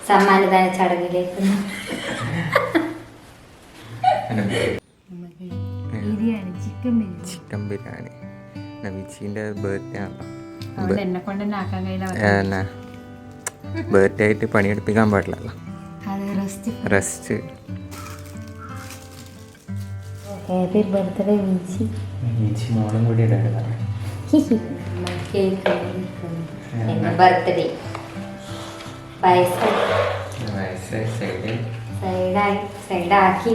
സമ്മാനദാന ചടങ്ങിലേക്ക് chicken biryani നബീച്ചിന്റെ birthday birthday ആയിട്ട് പണിയെടുപ്പിക്കാൻ പാടില്ലല്ലോ. റെസ്റ്റ്. ഹാപ്പി ബർത്ത്ഡേ മീച്ചി മോളും കൂടി ബർത്ത്ഡേ സൈഡാക്കി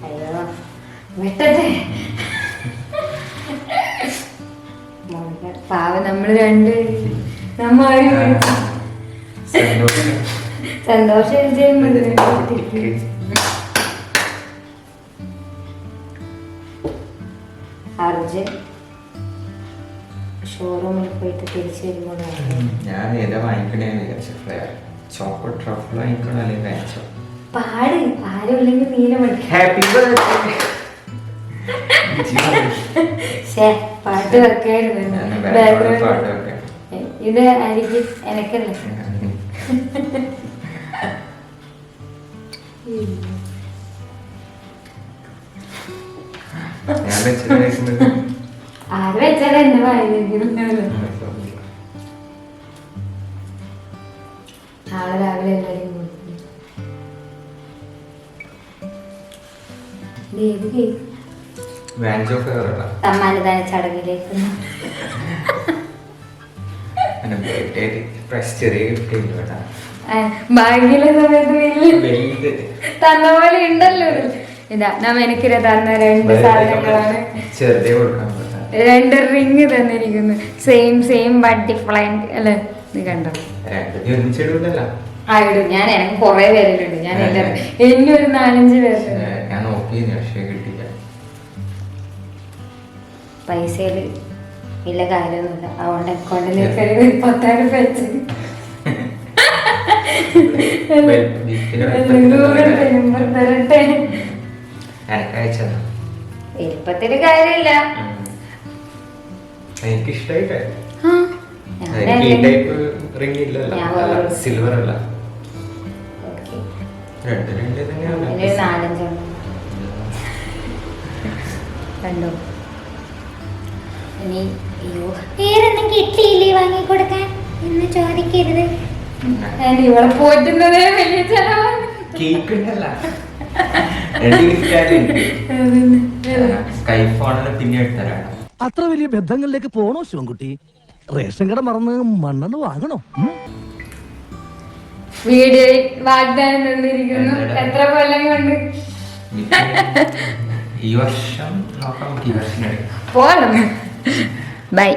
അയ്യോ വിട്ടത് പാവ നമ്മള് സന്തോഷം അർജുൻ ഷോറൂമിൽ പോയിട്ട് തിരിച്ചു വരുമ്പോൾ ഞാൻ ഏതാ വാങ്ങിക്കണേന്ന് വിചാരിച്ചു. ചോക്കോട്ട് ട്രഫിൾ വാങ്ങിക്കണോ അല്ലെങ്കിൽ കഴിച്ചോ? പാട് ആരും ഇല്ലെങ്കിൽ നീല ഹാപ്പി ബർത്ത്ഡേ. പാട്ട് വെക്കായിരുന്നു. ഇത് ആയിരിക്കും എനക്കല്ലേ. ആര് വെച്ചാലും എന്നെ വായിക്കും. നാളെ രാവിലെ എല്ലാവരും സമ്മാനദാന ചടങ്ങിലേക്ക് ബാങ്കിലെ സമയത്ത് തന്ന പോലെ ഉണ്ടല്ലോ. ഇതാ നമ്മ എനിക്കിര തന്ന 2 സാധനങ്ങളാണ്. 2 റിങ് തന്നിരിക്കുന്നു. സെയിം ബട്ട് ഡിഫറെന്റ് അല്ലേ? നീ കണ്ടോ? ആയിടും. ഞാൻ എനിക്ക് കൊറേ പേരിലുണ്ട്. ഞാൻ എന്നെ ഒരു 4-5 പേരുണ്ട്. പൈസയില് ഇല്ല കാര്യമൊന്നുമില്ല. അതുകൊണ്ട് അക്കൗണ്ടിലേക്ക് 10,000 വെച്ച് തരട്ടെ. എളുപ്പത്തില് കാര്യമില്ല. സിൽവർ അല്ല 4-5 കണ്ടോ? ഇനി വേറൊന്നും കിട്ടിയില്ലേ വാങ്ങിക്കൊടുക്കാൻ എന്ന് ചോദിക്കരുത്. ഇവളെ പോറ്റുന്നതേ വലിയ ചെലവാണ്. അത്ര വലിയ ബന്ധങ്ങളിലേക്ക് പോണോ ശിവൻകുട്ടി? റേഷൻ കട മറന്ന് മണ്ണെണ്ണ വാങ്ങണോ? വീഡിയോ വാഗ്ദാനം തന്നിരിക്കുന്നു. എത്ര കൊല്ലം കൊണ്ട് ഈ വർഷം നോക്കാം. പോകണം. ബൈ.